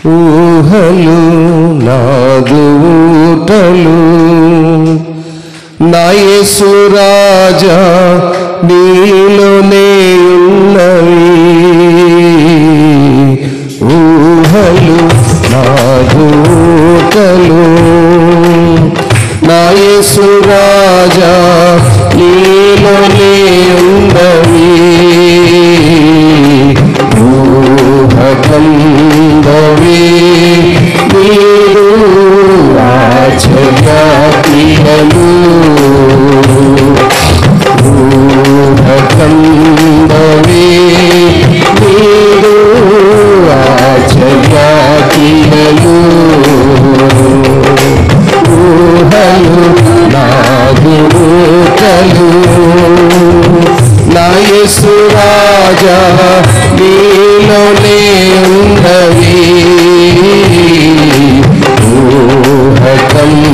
ఊహలు నాదు ఊటలు నా యేసు రాజా నీలోనే ఉన్నవి. ఊహలు నాదు ఊటలు నా యేసు రాజా నీలోనే ఉన్నవి. ఊహకందవి నీరు ఆచర్యక్రియలు. ఊహకందవి నీరు ఆచర్యక్రియలు. ఊహలు నాదు ఊటలు నా యేసు రాజా నీలోనే ఉన్నవి. ఊహకందవి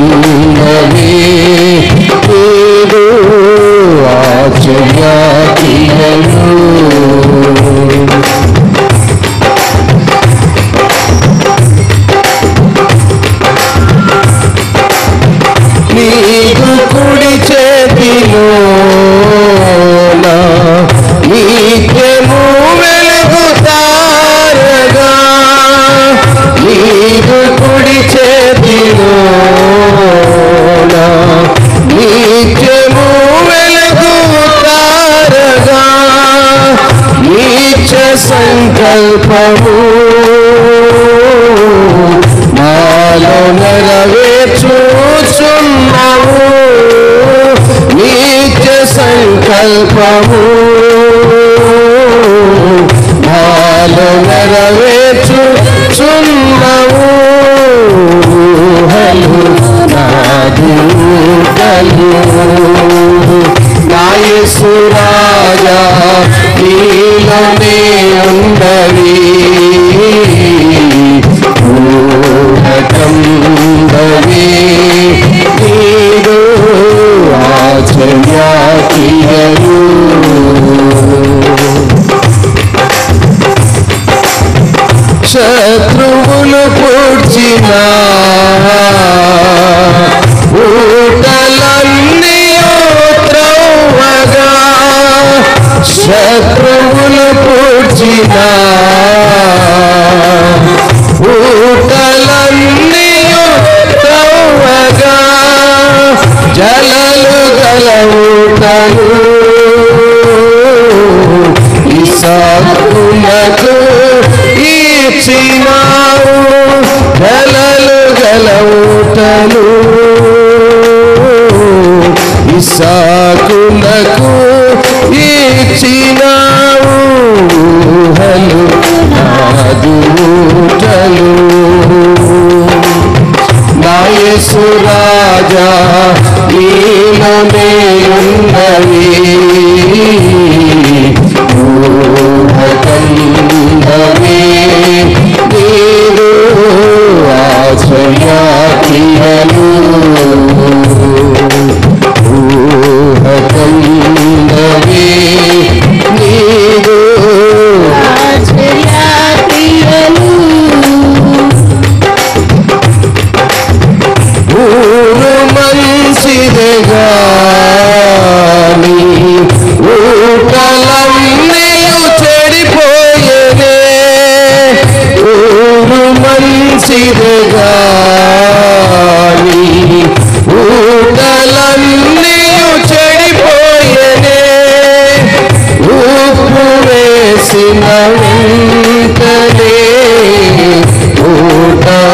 నీరు ఆచర్యక్రియలు. నీకు కుడి చేతిలోన నిత్యము వెలుగుతారగా. నీకు కుడి చేతిలోన నిత్యము వెలుగుతారగా. నీచ సంకల్పము నాలో నెరవేర్చుచున్నావు. నీచ సంకల్పము నాలో నెరవేర్చుచున్నావు. ఊహలు నాదు ఊటలు నా యేసు రాజా నీలోనే ఉన్నవి. ఊహకందవి నీరు ఆచర్యక్రియలు. శత్రువులు పూడ్చిన ఊటలన్నీ త్రవ్వగా. శత్రువులు పూడ్చిన ఊటలన్నీ త్రవ్వగా. జలలు గల ఊటలు ఇస్సాకునకు ఇచ్చినావు. జలలు గల ఊటలు ఇస్సాకునకు ఇచ్చినావు. ఊహలు నాదు ఊటలు నా యేసు రాజా నీలోనే ఉన్నవి. ఊహకందవి నీరు ఆచర్యక్రియలు. ఊహకందవి నీరు ఆచర్యక్రియలు. ఊరు మంచిదిగా నీ ఊటలన్నీ చెడిపోయేనే. ఊరు మంచిదిగా నీ ఊటలన్నీ చెడిపోయేనే. ఉప్పు వేసిన వెంటనే ఊటాక్షయతనందనే.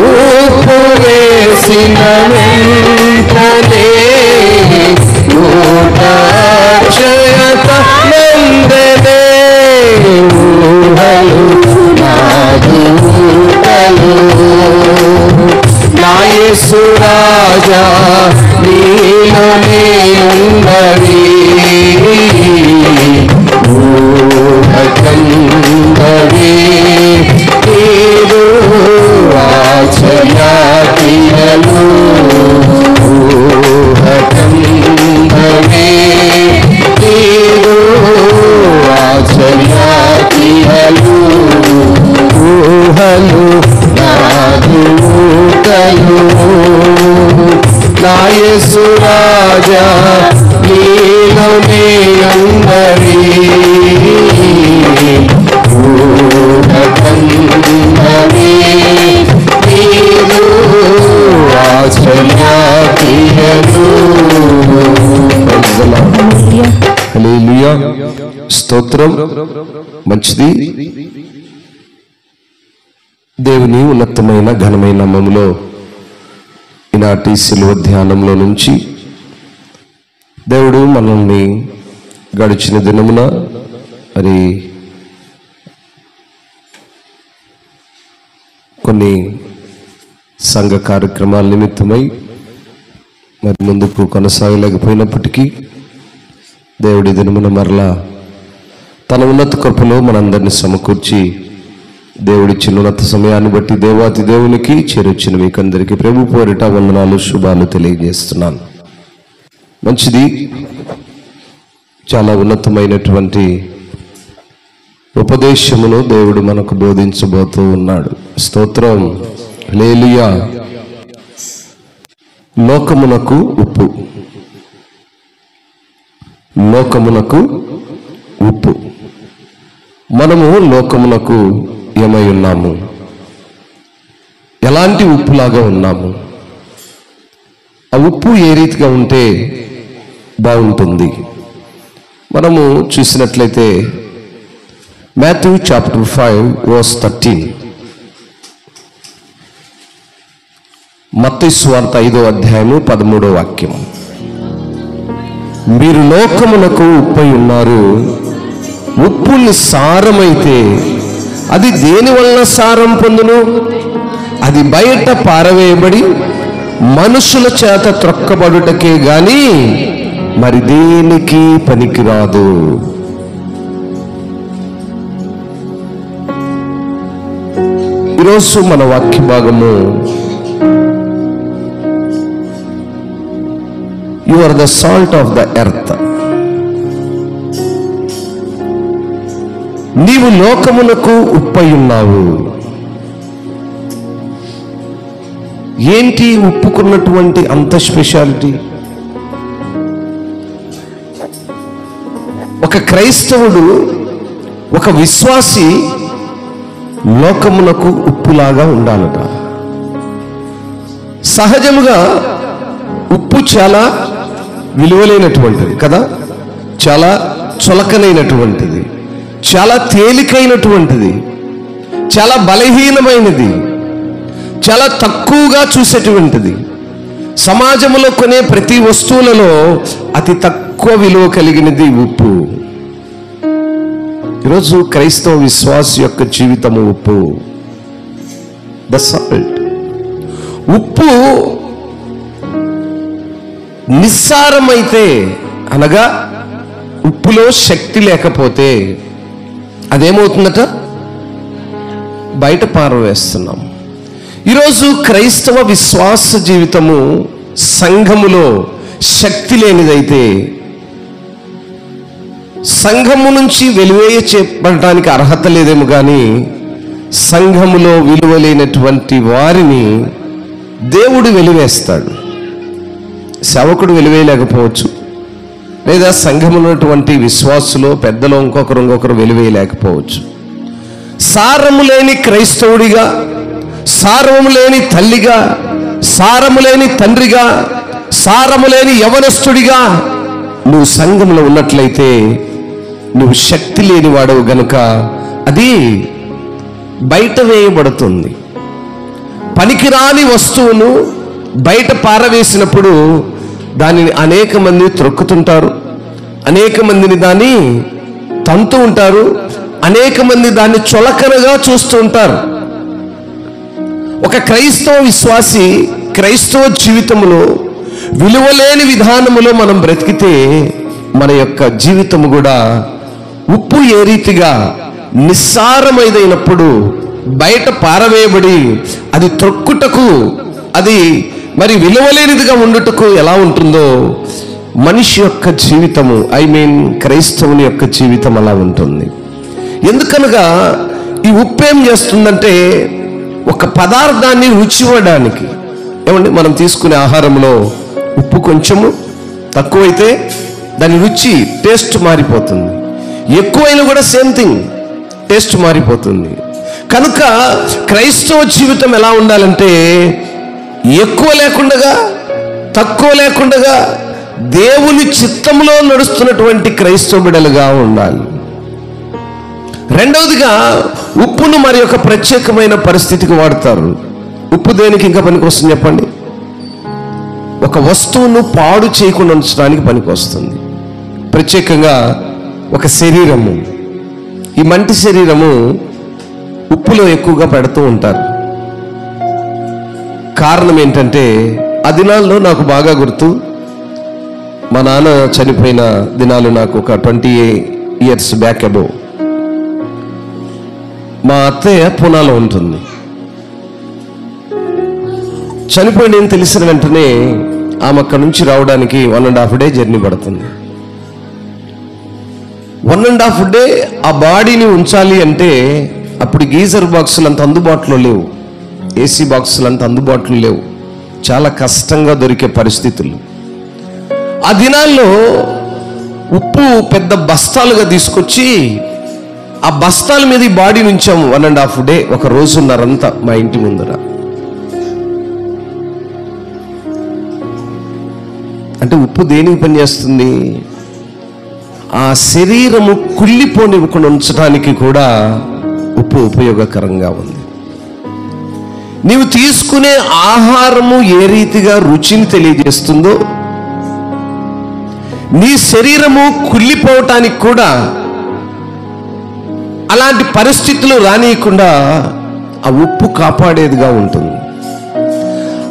ఉప్పు వేసిన వెంటనే ఊటాక్షయతనందనే. ఊహలు నాదు ఊటలు నా యేసు రాజా నీలోనే ఉన్నవి. ఊహకందవి నీరు ఆచర్యక్రియలు. ఊహకందవి నీరు ఆచర్య యేసు రాజా నీలోనే అందరి ఊరకందరి నీరు ఆశ్రయాకియను. హల్లెలూయా, స్తోత్రం. మంచిది. దేవుని ఉన్నతమైన ఘనమైన నామములో ఈనాటి శిలువ ధ్యానంలో నుంచి దేవుడు మనల్ని గడిచిన దినమున మరి కొన్ని సంఘ కార్యక్రమాల నిమిత్తమై మరి ముందుకు కొనసాగలేకపోయినప్పటికీ దేవుడి దినమున మరలా తన ఉన్నత కృపలో మనందరినీ సమకూర్చి దేవుడిచ్చిన ఉన్నత సమయాన్ని బట్టి దేవాతి దేవునికి చేరొచ్చిన మీకందరికీ ప్రభు పేరిట వందనాలు, శుభాలు తెలియజేస్తున్నాను. మంచిది. చాలా ఉన్నతమైనటువంటి ఉపదేశమును దేవుడు మనకు బోధించబోతూ ఉన్నాడు. స్తోత్రం. హల్లెలూయా. లోకమునకు ఉప్పు. లోకమునకు ఉప్పు. మనము లోకమునకు ఏమై ఉన్నాము? ఎలాంటి ఉప్పులాగా ఉన్నాము? ఆ ఉప్పు ఏ రీతిగా ఉంటే బాగుంటుంది? మనము చూసినట్లయితే మాథ్యూ చాప్టర్ 5:13, మత్తయి సువార్త 5వ అధ్యాయము 13వ వాక్యం. మీరు లోకమునకు ఉప్పై ఉన్నారు. ఉప్పు నిస్సారమైతే అది దేని వలన సారం పొందును? అది బయట పారవేయబడి మనుషుల చేత త్రొక్కబడుటకే గాని మరి దేనికి పనికిరాదు. ఈరోజు మన వాక్య భాగము you are the salt of the earth. నీవు లోకమునకు ఉప్పై ఉన్నావు. ఏంటి ఉప్పుకున్నటువంటి అంత స్పెషాలిటీ? ఒక క్రైస్తవుడు, ఒక విశ్వాసి లోకమునకు ఉప్పులాగా ఉండాలట. సహజముగా ఉప్పు చాలా విలువలైనటువంటిది కదా, చాలా చులకనైనటువంటిది, చాలా తేలికైనటువంటిది, చాలా బలహీనమైనది, చాలా తక్కువగా చూసేటువంటిది. సమాజంలో కొనే ప్రతి వస్తువులలో అతి తక్కువ విలువ కలిగినది ఉప్పు. ఈరోజు క్రైస్తవ విశ్వాస యొక్క జీవితము ఉప్పు, ద సాల్ట్. ఉప్పు నిస్సారమైతే, అనగా ఉప్పులో శక్తి లేకపోతే అదేమవుతుందట? బయట పారవేస్తున్నాం. ఈరోజు క్రైస్తవ విశ్వాస జీవితము సంఘములో శక్తి లేనిదైతే, సంఘము నుంచి వెలివేయబడటానికి అర్హత లేదేమో కానీ సంఘములో విలువ లేనటువంటి వారిని దేవుడు వెలివేస్తాడు. సేవకుడు వెలివేయలేకపోవచ్చు, లేదా సంఘములో ఉన్నటువంటి విశ్వాసులో పెద్దలో ఇంకొకరు వెలివేయలేకపోవచ్చు. సారము లేని క్రైస్తవుడిగా, సారము లేని తల్లిగా, సారము లేని తండ్రిగా, సారము లేని యవనస్తుడిగా నువ్వు సంఘంలో ఉన్నట్లయితే నువ్వు శక్తి లేని వాడవు గనుక అది బయట వేయబడుతుంది. పనికిరాని వస్తువును బయట పారవేసినప్పుడు దానిని అనేక మంది త్రొక్కుతుంటారు, అనేక మందిని దాన్ని తంతు ఉంటారు, అనేక మంది దాన్ని చులకనగా చూస్తూ ఉంటారు. ఒక క్రైస్తవ విశ్వాసి క్రైస్తవ జీవితములో విలువలేని విధానములో మనం బ్రతికితే మన యొక్క జీవితము కూడా ఉప్పు ఏ రీతిగా నిస్సారమైనప్పుడు బయట పారవేయబడి అది త్రొక్కుటకు, అది మరి విలువలేనిదిగా ఉండుటకు ఎలా ఉంటుందో మనిషి యొక్క జీవితము, క్రైస్తవుని యొక్క జీవితం అలా ఉంటుంది. ఎందుకనగా ఈ ఉప్పు ఏం చేస్తుందంటే ఒక పదార్థాన్ని రుచి ఇవ్వడానికి, ఏమండి మనం తీసుకునే ఆహారంలో ఉప్పు కొంచెము తక్కువైతే దాని రుచి టేస్ట్ మారిపోతుంది, ఎక్కువైనా కూడా సేమ్ థింగ్, టేస్ట్ మారిపోతుంది. కనుక క్రైస్తవ జీవితం ఎలా ఉండాలంటే ఎక్కువ లేకుండా తక్కువ లేకుండా దేవుని చిత్తంలో నడుస్తున్నటువంటి క్రైస్తవ బిడ్డలుగా ఉండాలి. రెండవదిగా ఉప్పును మరి ఒక ప్రత్యేకమైన పరిస్థితికి వాడతారు. ఉప్పు దేనికి ఇంకా పనికి వస్తుంది చెప్పండి? ఒక వస్తువును పాడు చేయకుండా ఉంచడానికి పనికి వస్తుంది. ప్రత్యేకంగా ఒక శరీరము, ఈ మంటి శరీరము ఉప్పులో ఎక్కువగా పెడుతూ ఉంటారు. కారణం ఏంటంటే ఆ దినాల్లో నాకు బాగా గుర్తు, మా నాన్న చనిపోయిన దినాలు నాకు ఒక 20 years బ్యాక్ అబో. మా అత్తయ్య పూనాలో ఉంటుంది. చనిపోయింది తెలిసిన వెంటనే ఆమె అక్కడి నుంచి రావడానికి 1.5 day జర్నీ పడుతుంది. 1.5 day ఆ బాడీని ఉంచాలి అంటే అప్పుడు గీజర్ బాక్సులు అంత అందుబాటులో లేవు, ఏసీ బాక్సులు అంత అందుబాటులో లేవు, చాలా కష్టంగా దొరికే పరిస్థితులు. ఆ దినాల్లో ఉప్పు పెద్ద బస్తాలుగా తీసుకొచ్చి ఆ బస్తాల మీద ఈ బాడీ ఉంచాము 1.5 day, ఒక రోజున్నరంతా మా ఇంటి ముందర. అంటే ఉప్పు దేనికి పనిచేస్తుంది? ఆ శరీరము కుళ్ళిపోనివ్వకుండా ఉంచడానికి కూడా ఉప్పు ఉపయోగకరంగా ఉంది. నీవు తీసుకునే ఆహారము ఏ రీతిగా రుచిని తెలియజేస్తుందో, నీ శరీరము కుళ్ళిపోవటానికి కూడా అలాంటి పరిస్థితులు రానియకుండా ఆ ఉప్పు కాపాడేదిగా ఉంటుంది.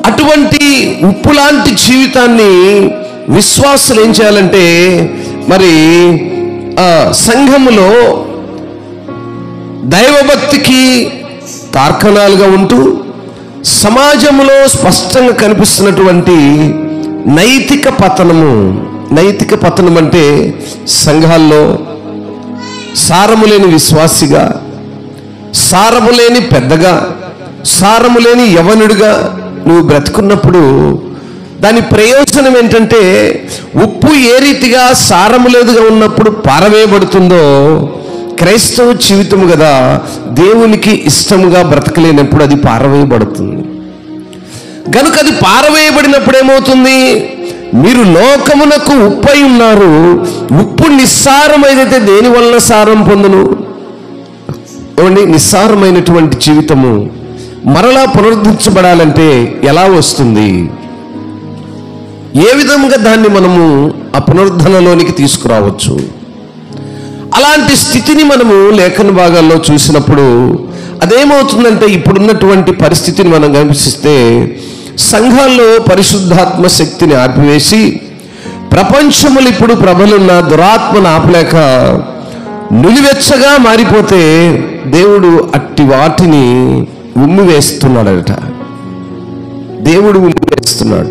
అటువంటి ఉప్పు లాంటి జీవితాన్ని విశ్వాసులు ఏం చేయాలంటే, మరి సంఘములో దైవభక్తికి తార్కణాలుగా ఉంటూ సమాజంలో స్పష్టంగా కనిపిస్తున్నటువంటి నైతిక పతనం అంటే సంఘాల్లో సారము లేని విశ్వాసిగా, సారము లేని పెద్దగా, సారము లేని యవనుడిగా నువ్వు బ్రతుకున్నప్పుడు దాని ప్రయోజనం ఏంటంటే, ఉప్పు ఏ రీతిగా సారము లేదుగా ఉన్నప్పుడు పారవేయబడుతుందో, క్రైస్తవ జీవితం కదా దేవునికి ఇష్టముగా బ్రతకలేనప్పుడు అది పారవేయబడుతుంది. కనుక అది పారవేయబడినప్పుడు ఏమవుతుంది? మీరు లోకమునకు ఉప్పై ఉన్నారు. ఉప్పు నిస్సారమైనైతే దేని వలన సారం పొందును? ఏమండి, నిస్సారమైనటువంటి జీవితము మరలా పునరుద్ధరించబడాలంటే ఎలా వస్తుంది? ఏ విధంగా దాన్ని మనము ఆ పునరుద్ధరణలోనికి తీసుకురావచ్చు? అలాంటి స్థితిని మనము లేఖన భాగాల్లో చూసినప్పుడు అదేమవుతుందంటే, ఇప్పుడున్నటువంటి పరిస్థితిని మనం గమనిస్తే సంఘాల్లో పరిశుద్ధాత్మ శక్తిని ఆపివేసి ప్రపంచములు ఇప్పుడు ప్రబలున్న దురాత్మను ఆపలేక నులివెచ్చగా మారిపోతే దేవుడు అట్టి వాటిని ఉమ్మివేస్తున్నాడట. దేవుడు ఉమ్మివేస్తున్నాడు.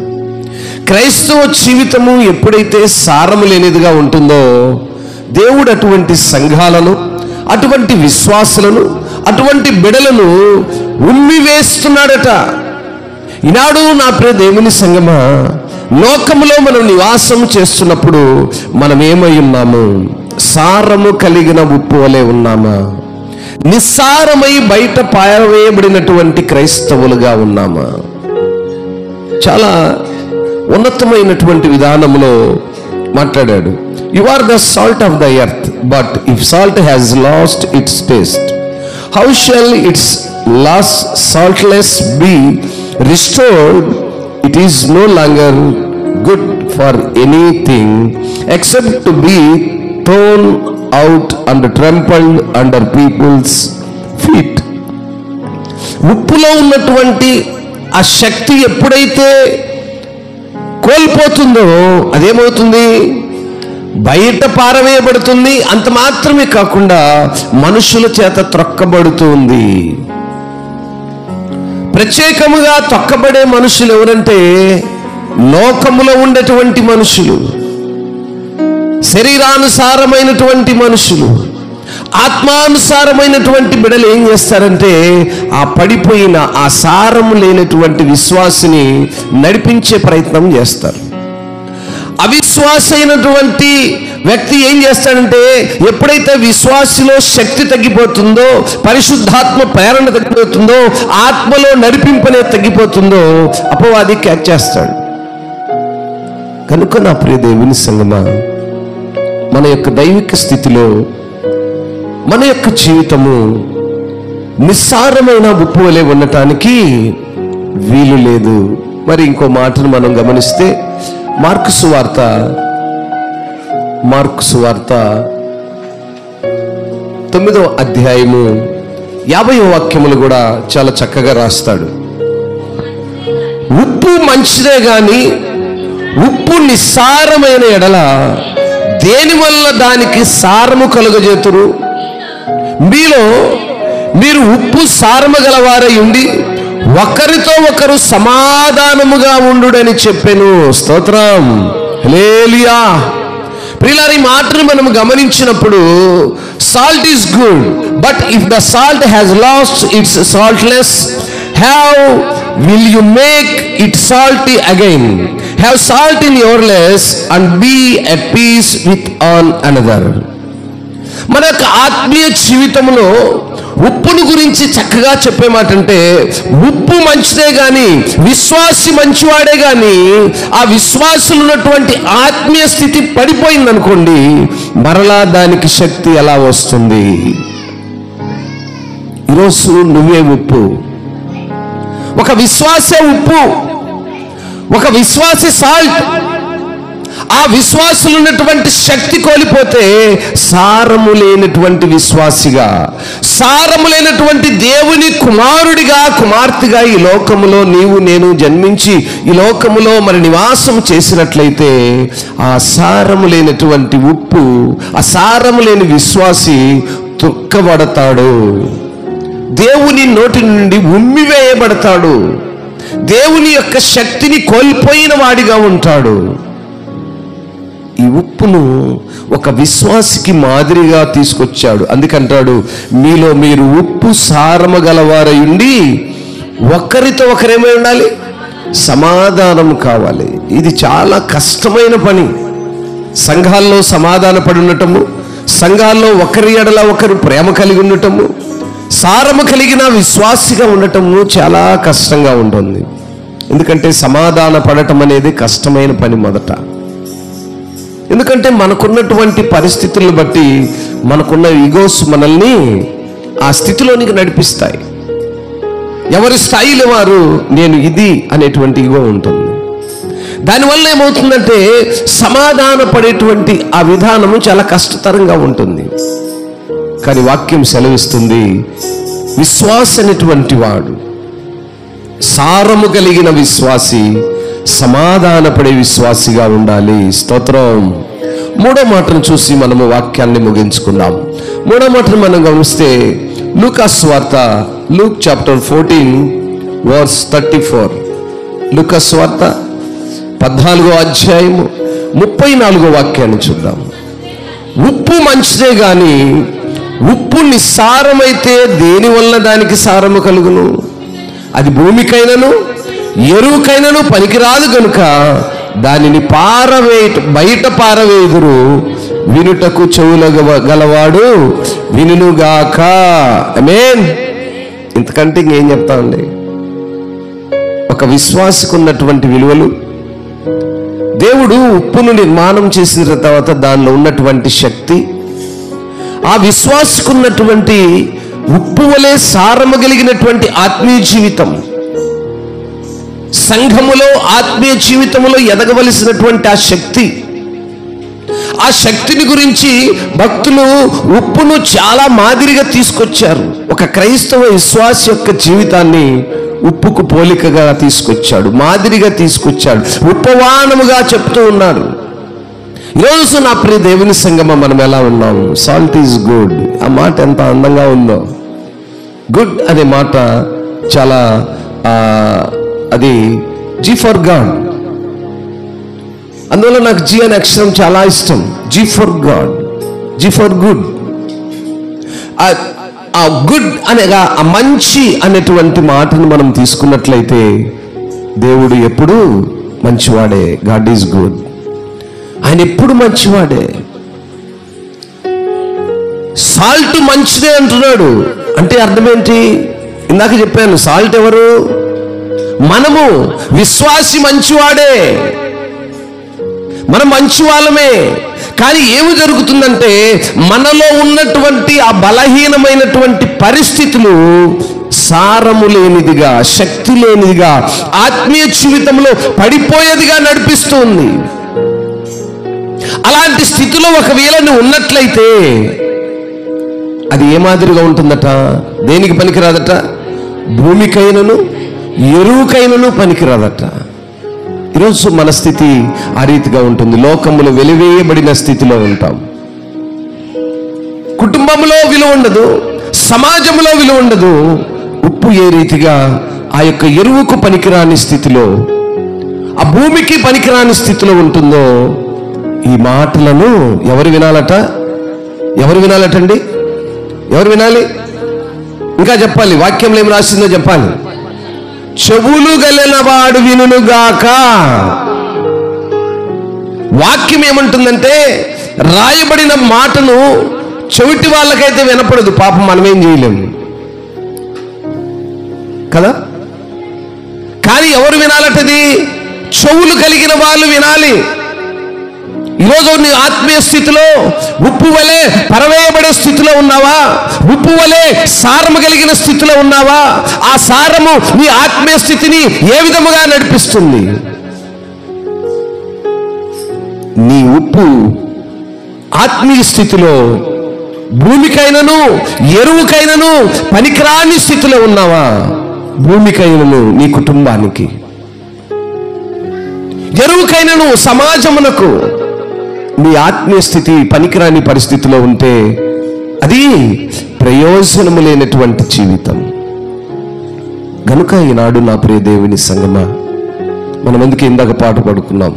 క్రైస్తవ జీవితము ఎప్పుడైతే సారము లేనిదిగా ఉంటుందో దేవుడు అటువంటి సంఘాలను, అటువంటి విశ్వాసులను, అటువంటి బిడలను ఉమ్మివేస్తున్నాడట. ఈనాడు నా ప్రియ దేవుని సంగమా, లోకములో మనం నివాసం చేస్తున్నప్పుడు మనం ఏమై ఉన్నాము? సారము కలిగిన ఉప్పు వలె ఉన్నామా? నిస్సారమై బయట పారవేయబడినటువంటి క్రైస్తవులుగా ఉన్నామా? చాలా ఉన్నతమైనటువంటి విధానంలో మాట్లాడాడు. You are the salt of the earth, but if salt has lost its taste, how shall its lost saltness be restored? It is no longer good for anything except to be thrown out and trampled under people's feet. ఉప్పులో ఉన్నటువంటి ఆ శక్తి ఎప్పుడైతే కోల్పోతుందో అదేమవుతుంది? బయట పారవేయబడుతుంది. అంత మాత్రమే కాకుండా మనుషుల చేత త్రొక్కబడుతుంది. ప్రత్యేకముగా తొక్కబడే మనుషులు ఎవరంటే, లోకములో ఉండేటువంటి మనుషులు, శరీరానుసారమైనటువంటి మనుషులు, ఆత్మానుసారమైనటువంటి బిడలు ఏం చేస్తారంటే, ఆ పడిపోయిన ఆ సారము లేనటువంటి విశ్వాసిని నడిపించే ప్రయత్నం చేస్తారు. అవిశ్వాస అయినటువంటి వ్యక్తి ఏం చేస్తాడంటే, ఎప్పుడైతే విశ్వాసిలో శక్తి తగ్గిపోతుందో, పరిశుద్ధాత్మ ప్రేరణ తగ్గిపోతుందో, ఆత్మలో నడిపింపనే తగ్గిపోతుందో, అపవాది క్యాచ్ చేస్తాడు. కనుక నా ప్రియ దేవుని సంగమా, మన యొక్క దైవిక స్థితిలో మన యొక్క జీవితము నిస్సారమైన ఉప్పు వలె ఉండటానికి వీలు లేదు. మరి ఇంకో మాటను మనం గమనిస్తే, మార్కు సువార్త 9వ అధ్యాయము 50వ వాక్యములు కూడా చాలా చక్కగా రాస్తాడు. ఉప్పు మంచిదే గాని ఉప్పు నిస్సారమైన ఎడల దేనివల్ల దానికి సారము కలుగజేతురు? మీరు ఉప్పు సారము గలవారై ఉండి ఒకరితో ఒకరు సమాధానముగా ఉండుడని చెప్పెను. స్తోత్రం, హల్లెలూయా. ప్రియులారా, ఈ మాటను మనం గమనించినప్పుడు, salt is good, but if the salt has lost its saltness, how will you make it salty again? Have salt in your less and be at peace with one another. మన యొక్క ఆత్మీయ జీవితంలో ఉప్పును గురించి చక్కగా చెప్పే మాట అంటే, ఉప్పు మంచిదే గాని, విశ్వాసి మంచివాడే గాని, ఆ విశ్వాసులు ఉన్నటువంటి ఆత్మీయ స్థితి పడిపోయిందనుకోండి, మరలా దానికి శక్తి ఎలా వస్తుంది? ఈరోజు నువ్వే ఉప్పు. ఒక విశ్వాసే ఉప్పు, ఒక విశ్వాసి సాల్ట్. ఆ విశ్వాసులు ఉన్నటువంటి శక్తి కోల్పోతే సారము లేనటువంటి విశ్వాసిగా, సారము లేనటువంటి దేవుని కుమారుడిగా, కుమార్తెగా ఈ లోకములో నీవు నేను జన్మించి ఈ లోకములో మరి నివాసం చేసినట్లయితే, ఆ సారము లేనటువంటి ఉప్పు, ఆ సారము లేని విశ్వాసి తుక్కబడతాడు, దేవుని నోటి నుండి ఉమ్మివేయబడతాడు, దేవుని యొక్క శక్తిని కోల్పోయిన వాడిగా ఉంటాడు. ఈ ఉప్పును ఒక విశ్వాసికి మాదిరిగా తీసుకొచ్చాడు. అందుకంటాడు, మీలో మీరు ఉప్పు సారము గలవారై ఉండి ఒకరితో ఒకరేమై ఉండాలి? సమాధానం కావాలి. ఇది చాలా కష్టమైన పని. సంఘాల్లో సమాధాన పడి ఉండటము, సంఘాల్లో ఒకరి ఎడల ఒకరు ప్రేమ కలిగి ఉండటము, సారము కలిగిన విశ్వాసిగా ఉండటము చాలా కష్టంగా ఉంటుంది. ఎందుకంటే సమాధాన పడటం అనేది కష్టమైన పని మొదట. ఎందుకంటే మనకున్నటువంటి పరిస్థితులను బట్టి, మనకున్న ఈగోస్ మనల్ని ఆ స్థితిలోనికి నడిపిస్తాయి. ఎవరి స్థాయిలో వారు నేను ఇది అనేటువంటి ఈగో ఉంటుంది. దానివల్ల ఏమవుతుందంటే సమాధాన పడేటువంటి ఆ విధానము చాలా కష్టతరంగా ఉంటుంది. కానీ వాక్యం సెలవిస్తుంది, విశ్వాస అనేటువంటి వాడు, సారము కలిగిన విశ్వాసి సమాధానపడే విశ్వాసిగా ఉండాలి. స్తోత్రం. మూడో మాటను చూసి మనము వాక్యాన్ని ముగించుకుందాం. మూడో మాటను మనం గమనిస్తే, లూకా సువార్త, లూక్ చాప్టర్ 14 వర్స్ 34. లూకా సువార్త 14వ అధ్యాయము 34వ వాక్యాన్ని చూద్దాం. ఉప్పు మంచిదే గాని ఉప్పు నిస్సారమైతే దేని వల్ల దానికి సారము కలుగును? అది భూమికైనను ఎరువుకైనను పనికిరాదు గనుక దానిని బయట పారవేయుదురు. వినుటకు చెవుల గలవాడు వినుగాక. ఆమేన్. ఇంతకంటే ఇంకేం చెప్తామండి? ఒక విశ్వాసకు ఉన్నటువంటి విలువలు, దేవుడు ఉప్పును నిర్మాణం చేసిన తర్వాత దానిలో ఉన్నటువంటి శక్తి, ఆ విశ్వాసకున్నటువంటి ఉప్పు వలె సారము కలిగినటువంటి ఆత్మీయ జీవితం, సంఘములో ఆత్మీయ జీవితంలో ఎదగవలసినటువంటి ఆ శక్తిని గురించి భక్తులు ఉప్పును చాలా మాదిరిగా తీసుకొచ్చారు. ఒక క్రైస్తవ విశ్వాస యొక్క జీవితాన్ని ఉప్పుకు పోలికగా తీసుకొచ్చాడు, మాదిరిగా తీసుకొచ్చాడు, ఉపవానముగా చెప్తూ ఉన్నారు. ఈరోజు నా ప్రియ దేవుని సంగమం, మనం ఎలా ఉన్నాము? Salt is good. ఆ మాట ఎంత అందంగా ఉందో. గుడ్ అనే మాట చాలా అది జీ ఫర్ గాడ్. అందువల్ల నాకు జీ అనే అక్షరం చాలా ఇష్టం. G for God, G for good. ఆ గుడ్ అనగా ఆ మంచి అనేటువంటి మాటను మనం తీసుకున్నట్లయితే, దేవుడు ఎప్పుడు మంచివాడే. God is good. ఆయన ఎప్పుడు మంచివాడే. సాల్ట్ మంచిదే అంటున్నాడు అంటే అర్థం ఏంటి? ఇందాక చెప్పాను, సాల్ట్ ఎవరు? మనము. విశ్వాసి మంచివాడే, మనం మంచి వాళ్ళమే. కానీ ఏమి జరుగుతుందంటే మనలో ఉన్నటువంటి ఆ బలహీనమైనటువంటి పరిస్థితులు సారము లేనిదిగా, శక్తి లేనిదిగా, ఆత్మీయ జీవితంలో పడిపోయేదిగా నడిపిస్తుంది. అలాంటి స్థితిలో ఒకవేళ నువ్వు ఉన్నట్లయితే అది ఏ మాదిరిగా ఉంటుందట? దేనికి పనికిరాదట? భూమికైనను ఎరువుకైనను పనికిరాదట. ఈరోజు మన స్థితి ఆ రీతిగా ఉంటుంది. లోకములో వెలివేయబడిన స్థితిలో ఉంటాం. కుటుంబంలో విలువ ఉండదు, సమాజంలో విలువ ఉండదు. ఉప్పు ఏ రీతిగా ఆ యొక్క ఎరువుకు పనికిరాని స్థితిలో, ఆ భూమికి పనికిరాని స్థితిలో ఉంటుందో, ఈ మాటలను ఎవరు వినాలట? ఎవరు వినాలటండి? ఎవరు వినాలి? ఇంకా చెప్పాలి, వాక్యంలో ఏం రాసిందో చెప్పాలి. చెవులు గలిగిన వాడు వినుగాక. వాక్యం ఏమంటుందంటే రాయబడిన మాటను చెవిటి వాళ్ళకైతే వినపడదు. పాపం మనమేం చేయలేము కదా. కానీ ఎవరు వినాలటది? చెవులు కలిగిన వాళ్ళు వినాలి. ఈరోజు నీ ఆత్మీయ స్థితిలో ఉప్పు వలె పరవేయబడే స్థితిలో ఉన్నావా? ఉప్పు వలె సారము కలిగిన స్థితిలో ఉన్నావా? ఆ సారము నీ ఆత్మీయ స్థితిని ఏ విధముగా నడిపిస్తుంది? నీ ఉప్పు ఆత్మీయ స్థితిలో భూమికైనను ఎరువుకైనను పనికిరాని స్థితిలో ఉన్నావా? భూమికైనను నీ కుటుంబానికి, ఎరువుకైనను సమాజమునకు నీ ఆత్మీయ స్థితి పనికిరాని పరిస్థితిలో ఉంటే అది ప్రయోజనము లేనటువంటి జీవితం. గనుక ఈనాడు నా ప్రియ దేవుని సంగమా, మనం ఎందుకు ఇందాక పాట పాడుకున్నాం?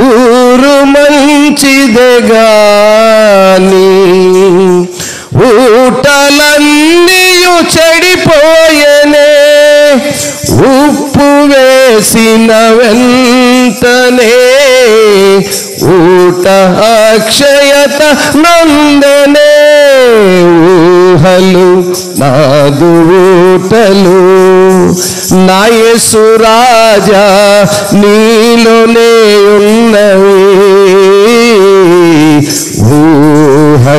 ఊరు మంచిదే గాని ఊటలన్నీయు చెడిపోయేనే, ఉప్పు వేసిన వెంటనే ఊట అక్షయత నందనే. ఊహలు నాదు ఊటలు నా యేసు రాజా నీలోనే ఉన్నవి.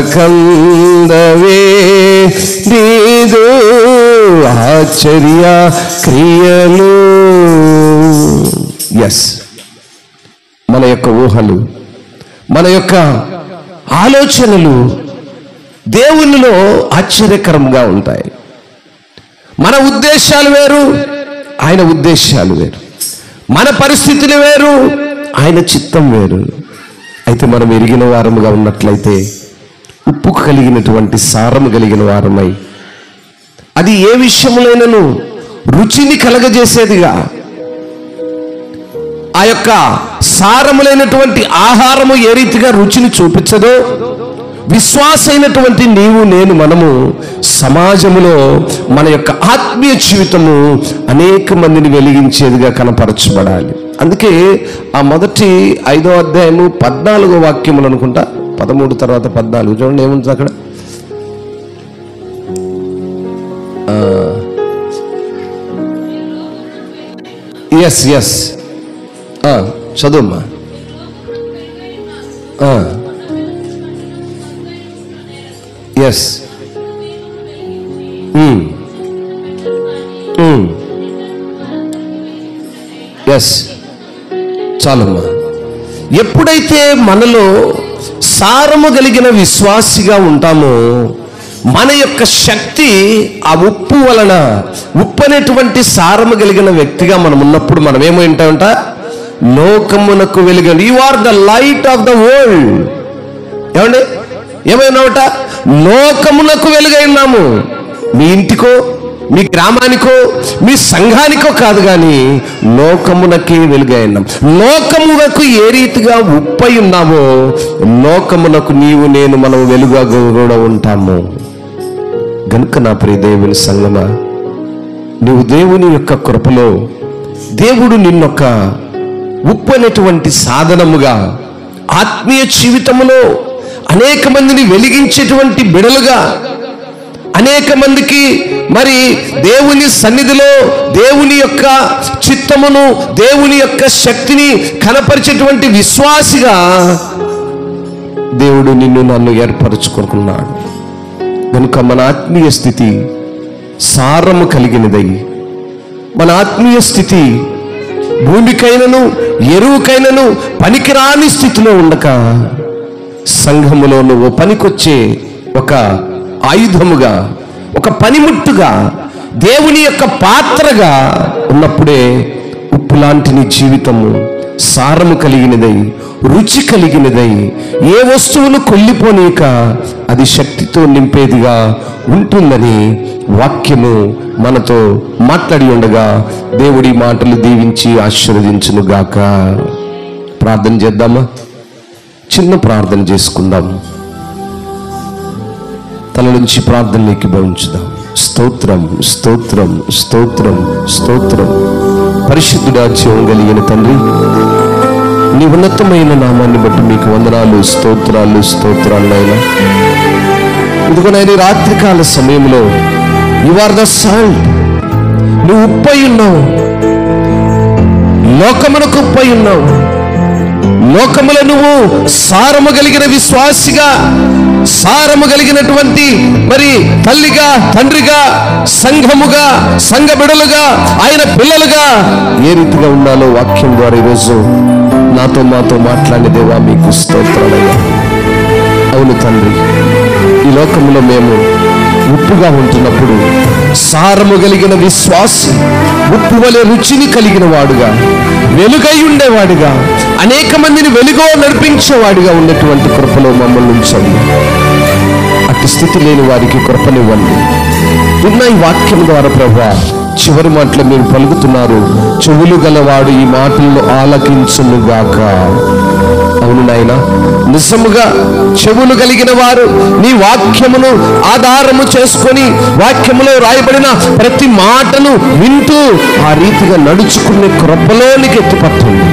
ఊహకందవే నీదు ఆశ్చర్య క్రియలు. ఎస్, మన యొక్క ఊహలు, మన యొక్క ఆలోచనలు దేవునిలో ఆశ్చర్యకరంగా ఉంటాయి. మన ఉద్దేశాలు వేరు, ఆయన ఉద్దేశాలు వేరు. మన పరిస్థితులు వేరు, ఆయన చిత్తం వేరు. అయితే మనం ఎరిగిన వారముగా ఉన్నట్లయితే, ఉప్పు కలిగినటువంటి సారము కలిగిన వారమై, అది ఏ విషయములైనను రుచిని కలగజేసేదిగా, ఆ యొక్క సారములైనటువంటి ఆహారము ఏ రీతిగా రుచిని చూపించదో, విశ్వాసైనటువంటి నీవు నేను మనము సమాజములో మన యొక్క ఆత్మీయ జీవితము అనేక మందిని వెలిగించేదిగా కనపరచబడాలి. అందుకే ఆ మొదటి 5వ అధ్యాయము 14వ వాక్యములు అనుకుంటా, 13 తర్వాత 14 చూడండి ఏముంటుంది అక్కడ. ఎస్ ఎస్ చదువుమ్మా. ఎస్, ఎస్, చాలమ్మా. ఎప్పుడైతే మనలో సారము కలిగిన విశ్వాసిగా ఉంటామో, మన యొక్క శక్తి ఆ ఉప్పు వలన, ఉప్పు అనేటువంటి సారము కలిగిన వ్యక్తిగా మనం ఉన్నప్పుడు మనం ఏమంటామంట? లోకమునకు వెలుగు. You are the light of the world. ఏమండి, ఏమైనామట? లోకమునకు వెలుగై ఉన్నాము. మీ ఇంటికో, మీ గ్రామానికో, మీ సంఘానికో కాదు, కానీ లోకమునకే వెలుగై ఉన్నాం. లోకమునకు ఏ రీతిగా ఉప్పై ఉన్నామో, లోకమునకు నీవు నేను మనం వెలుగుగా కూడా ఉంటాము. గనుక నా ప్రియ దేవుని సంగమా, నువ్వు దేవుని యొక్క కృపలో దేవుడు నిన్నొక ఉప్పు అనేటువంటి సాధనముగా ఆత్మీయ జీవితంలో అనేక మందిని వెలిగించేటువంటి బిడలుగా, అనేక మందికి మరి దేవుని సన్నిధిలో దేవుని యొక్క చిత్తమును, దేవుని యొక్క శక్తిని కనపరిచేటువంటి విశ్వాసిగా దేవుడు నిన్ను నన్ను ఏర్పరచుకున్నాడు. కనుక మన ఆత్మీయ స్థితి సారము కలిగినదై, మన ఆత్మీయ స్థితి భూమికైనను ఎరువుకైనను పనికిరాని స్థితిలో ఉండక, సంఘములో నువ్వు పనికొచ్చే ఒక ఆయుధముగా, ఒక పనిముట్టుగా, దేవుని యొక్క పాత్రగా ఉన్నప్పుడే ఉప్పు లాంటి నీ జీవితము సారము కలిగినదై, రుచి కలిగినదై, ఏ వస్తువును కొల్లిపోనీక అది శక్తితో నింపేదిగా ఉంటుందని వాక్యము మనతో మాట్లాడి ఉండగా దేవుడి మాటలు దీవించి ఆశీర్వదించును గాక. ప్రార్థన చేద్దామా? చిన్న ప్రార్థన చేసుకుందాం. తల నుంచి ప్రార్థనలోకి భవించుదాం. స్తోత్రం, స్తోత్రం, స్తోత్రం, స్తోత్రం. పరిశుద్ధుడా, జీవం కలిగిన తండ్రి, నీ ఉన్నతమైన నామాన్ని బట్టి మీకు వందనాలు, స్తోత్రాలు, స్తోత్రాలు నాయనా. ఇదిగో నాయన, రాత్రికాల సమయంలో యు ఆర్ ద సాల్ట్, నువ్వు ఉప్పై ఉన్నావు, లోకమునకు ఉప్పై ఉన్నావు. లోకములో నువ్వు సారము కలిగిన విశ్వాసిగా, సారము కలిగినటువంటి మరి తల్లిగా, తండ్రిగా, సంఘముగా, సంఘ బిడలుగా, ఆయన పిల్లలుగా ఏ రీతిగా ఉండాలో వాక్యం ద్వారా ఈరోజు మాతో మాట్లాడే దేవా మీకు స్తోత్రాలయ్యా. అవును తండ్రి, ఈ లోకంలో మేము ఉప్పుగా ఉంటున్నప్పుడు సారము కలిగిన విశ్వాసి, ఉప్పు వలె రుచిని కలిగిన వాడుగా, వెలుగై ఉండేవాడిగా, అనేక మందిని వెలుగో నడిపించేవాడిగా ఉన్నటువంటి కృపలో మమ్మల్ని ఉంచండి. అట్టి స్థితి లేని వారికి కృపనివ్వండి. ఉన్న ఈ వాక్యం ద్వారా ప్రభువా, చివరి మాటలు మీరు పలుకుతున్నారు, చెవులు గలవాడు ఈ మాటలను ఆలకించునుగాక. అవును నాయన, నిజముగా చెవులు కలిగిన వారు నీ వాక్యమును ఆధారము చేసుకొని వాక్యములో రాయబడిన ప్రతి మాటను వింటూ ఆ రీతిగా నడుచుకునే కృపలోనికి ఎత్తుపట్టండి.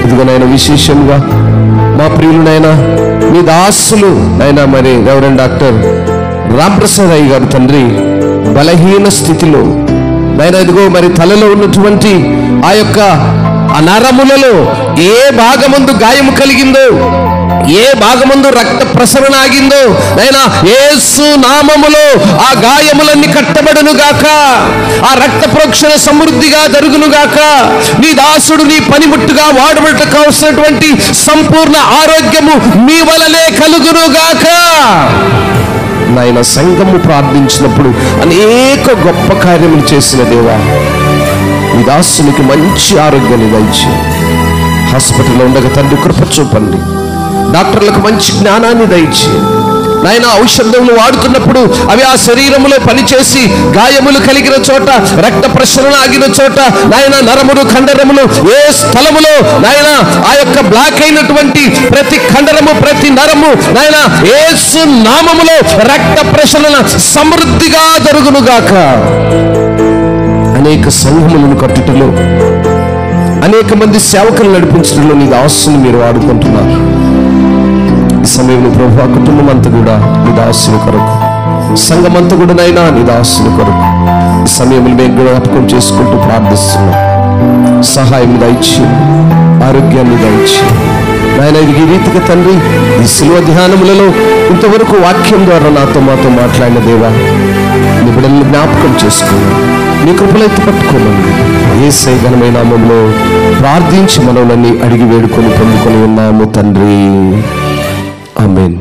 ఇదిగో నాయన, విశేషంగా మా ప్రియులనైనా మీ దాసులు అయినా మరి రెవరెండ్ డాక్టర్ రాంప్రసాద్ అయ్య గారు తండ్రి, బలహీన స్థితిలో నాయన, ఇదిగో మరి తలలో ఉన్నటువంటి ఆ యొక్క నరములలో ఏ భాగమందు గాయము కలిగిందో, ఏ భాగమందు రక్త ప్రసరణ ఆగిందో నైనా యేసు నామములో ఆ గాయములన్నీ కట్టబడును గాక, ఆ రక్త ప్రోక్షణ సమృద్ధిగా జరుగును గాక. నీ దాసుడు నీ పనిముట్టుగా వాడబడటకు కావలసినటువంటి సంపూర్ణ ఆరోగ్యము మీ వలనే కలుగును గాక. నాయన, సంఘము ప్రార్థించినప్పుడు అనేక గొప్ప కార్యములు చేసిన దేవా, ఈ దాసునికి మంచి ఆరోగ్యాన్ని దయచి, హాస్పిటల్లో ఉండగా తండ్రి కృప చూపండి. డాక్టర్లకు మంచి జ్ఞానాన్ని దయచి నాయన, ఔషధములు వాడుతున్నప్పుడు అవి ఆ శరీరములో పనిచేసి గాయములు కలిగిన చోట, రక్త ప్రసరణ ఆగిన చోట నాయన, నరములు కండరములు ఏ స్థలములో నాయన ఆ యొక్క బ్లాక్ అయినటువంటి ప్రతి కండరము, ప్రతి నరము నాయన యేసు నామములో రక్త ప్రసరణ సమృద్ధిగా జరుగునుగాక. అనేక సంఘములను కట్టుటలో, అనేక మంది సేవకులను నడిపించడంలో నీ దాసుని మీరు వాడుకుంటున్నారు. ఈ సమయంలో ప్రభు, ఆ కుటుంబం అంతా కూడా నీ దాసుని కొరకు, సంఘం అంతా కూడా నైనా నీ దాసుని కొరకు ఈ సమయంలో మేము జ్ఞాపకం చేసుకుంటూ ప్రార్థిస్తున్నాం. సహాయం దయచి, ఆరోగ్యాన్ని దయచి నాయన. ఇది ఈ రీతిగా తండ్రి, ఈ శిలువ ధ్యానములలో ఇంతవరకు వాక్యం ద్వారా మాతో మాట్లాడిన దేవా, నీ బిడ్డలను జ్ఞాపకం చేసుకుని నీ కృపలో ఎత్తి పట్టుకోమండి. యేసయ్య ఘనమైన నామములో ప్రార్థించి మనల్ని అడిగి వేడుకొని పొందుకొని ఉన్నాము తండ్రి. ఆమేన్.